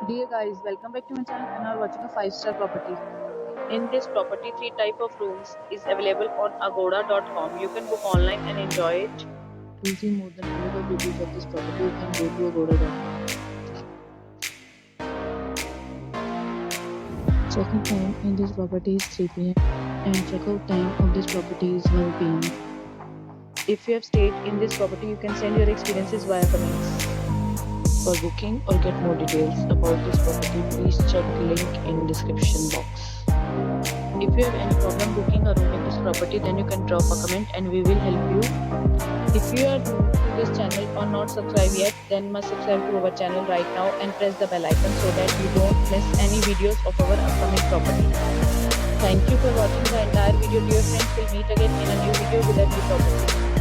Dear guys, welcome back to my channel and are watching a 5-star property. In this property, three type of rooms is available on agoda.com. You can book online and enjoy it. To see more than 100 reviews of this property, you can go to agoda.com. Check-in time in this property is 3 p.m. and check-out time of this property is 1 p.m. If you have stayed in this property, you can send your experiences via comments. For booking or get more details about this property, please check link in description box. If you have any problem booking a room in this property, then you can drop a comment and we will help you. If you are new to this channel or not subscribed yet, then must subscribe to our channel right now and press the bell icon so that you don't miss any videos of our upcoming property. Thank you for watching the entire video. Dear friends, we'll meet again in a new video with a new property.